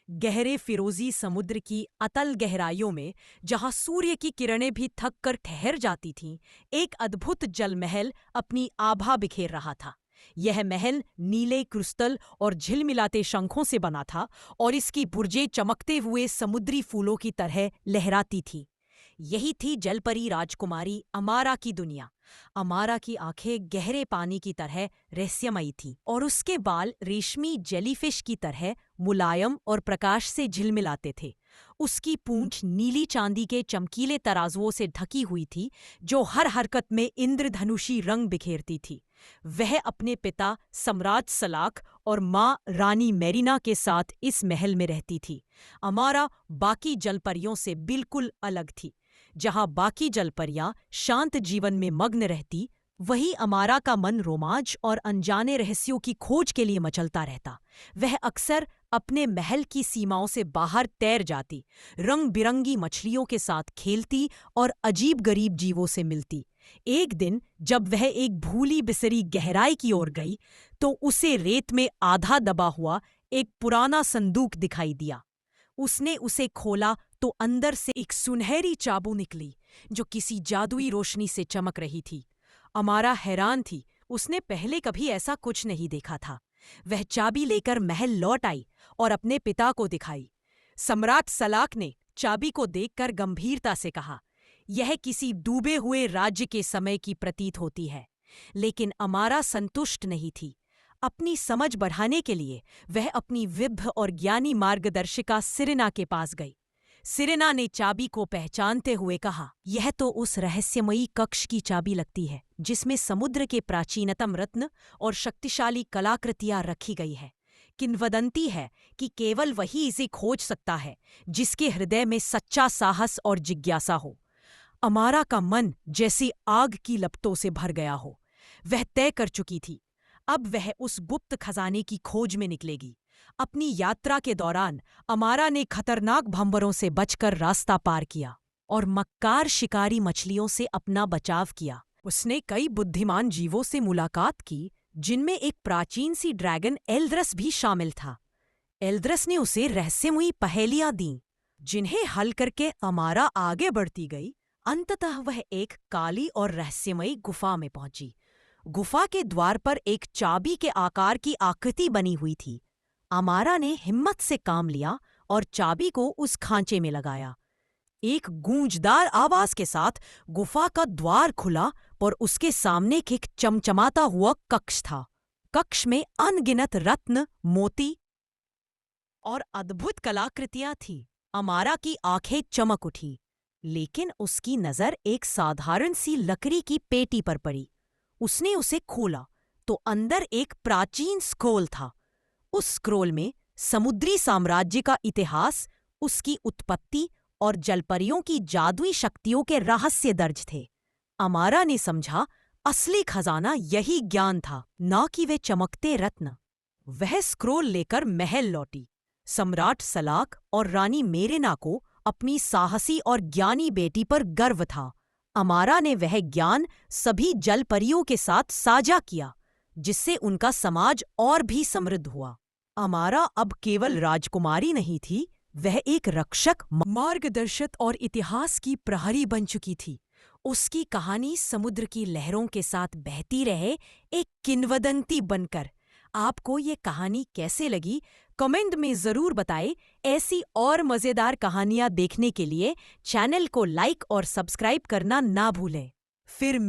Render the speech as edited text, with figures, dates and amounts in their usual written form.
गहरे फिरोजी समुद्र की अतल गहराइयों में, जहां सूर्य की किरणें भी थक कर ठहर जाती थीं, एक अद्भुत जलमहल अपनी आभा बिखेर रहा था। यह महल नीले क्रिस्टल और झिलमिलाते शंखों से बना था और इसकी बुर्जें चमकते हुए समुद्री फूलों की तरह लहराती थीं। यही थी जलपरी राजकुमारी अमारा की दुनिया। अमारा की आंखें गहरे पानी की तरह रहस्यमयी थीं और उसके बाल रेशमी जेलीफिश की तरह मुलायम और प्रकाश से झिलमिलाते थे। उसकी पूंछ नीली चांदी के चमकीले तराजुओं से ढकी हुई थी, जो हर हरकत में इंद्रधनुषी रंग बिखेरती थी। वह अपने पिता सम्राट सलाख और माँ रानी मेरिना के साथ इस महल में रहती थी। अमारा बाकी जलपरियों से बिल्कुल अलग थी। जहां बाकी जलपरियां शांत जीवन में मग्न रहती, वहीं अमारा का मन रोमांच और अनजाने रहस्यों की खोज के लिए मचलता रहता। वह अक्सर अपने महल की सीमाओं से बाहर तैर जाती, रंग बिरंगी मछलियों के साथ खेलती और अजीब गरीब जीवों से मिलती। एक दिन जब वह एक भूली बिसरी गहराई की ओर गई, तो उसे रेत में आधा दबा हुआ एक पुराना संदूक दिखाई दिया। उसने उसे खोला तो अंदर से एक सुनहरी चाबू निकली, जो किसी जादुई रोशनी से चमक रही थी। अमारा हैरान थी, उसने पहले कभी ऐसा कुछ नहीं देखा था। वह चाबी लेकर महल लौट आई और अपने पिता को दिखाई। सम्राट सलाख ने चाबी को देखकर गंभीरता से कहा, यह किसी डूबे हुए राज्य के समय की प्रतीत होती है। लेकिन अमारा संतुष्ट नहीं थी। अपनी समझ बढ़ाने के लिए वह अपनी विद्ध और ज्ञानी मार्गदर्शिका सिरेना के पास गई। सिरेना ने चाबी को पहचानते हुए कहा, यह तो उस रहस्यमयी कक्ष की चाबी लगती है, जिसमें समुद्र के प्राचीनतम रत्न और शक्तिशाली कलाकृतियां रखी गई है। किंवदंती है कि केवल वही इसे खोज सकता है, जिसके हृदय में सच्चा साहस और जिज्ञासा हो। अमारा का मन जैसे आग की लपटों से भर गया हो। वह तय कर चुकी थी, अब वह उस गुप्त खजाने की खोज में निकलेगी। अपनी यात्रा के दौरान अमारा ने खतरनाक भंवरों से बचकर रास्ता पार किया और मक्कार शिकारी मछलियों से अपना बचाव किया। उसने कई बुद्धिमान जीवों से मुलाकात की, जिनमें एक प्राचीन सी ड्रैगन एल्द्रस भी शामिल था। एल्द्रस ने उसे रहस्यमयी पहेलियां दीं, जिन्हें हल करके अमारा आगे बढ़ती गई। अंततः वह एक काली और रहस्यमयी गुफा में पहुंची। गुफा के द्वार पर एक चाबी के आकार की आकृति बनी हुई थी। अमारा ने हिम्मत से काम लिया और चाबी को उस खांचे में लगाया। एक गूंजदार आवाज के साथ गुफा का द्वार खुला और उसके सामने एक चमचमाता हुआ कक्ष था। कक्ष में अनगिनत रत्न, मोती और अद्भुत कलाकृतियां थीं। अमारा की आंखें चमक उठी, लेकिन उसकी नजर एक साधारण सी लकड़ी की पेटी पर पड़ी। उसने उसे खोला तो अंदर एक प्राचीन स्क्रोल था। उस स्क्रोल में समुद्री साम्राज्य का इतिहास, उसकी उत्पत्ति और जलपरियों की जादुई शक्तियों के रहस्य दर्ज थे। अमारा ने समझा, असली खजाना यही ज्ञान था, न कि वे चमकते रत्न। वह स्क्रोल लेकर महल लौटी। सम्राट सलाख और रानी मेरिना को अपनी साहसी और ज्ञानी बेटी पर गर्व था। अमारा ने वह ज्ञान सभी जलपरियों के साथ साझा किया, जिससे उनका समाज और भी समृद्ध हुआ। अमारा अब केवल राजकुमारी नहीं थी, वह एक रक्षक, मार्गदर्शक और इतिहास की प्रहरी बन चुकी थी। उसकी कहानी समुद्र की लहरों के साथ बहती रहे, एक किंवदंती बनकर। आपको ये कहानी कैसे लगी, कमेंट में ज़रूर बताएं। ऐसी और मज़ेदार कहानियाँ देखने के लिए चैनल को लाइक और सब्सक्राइब करना ना भूलें। फिर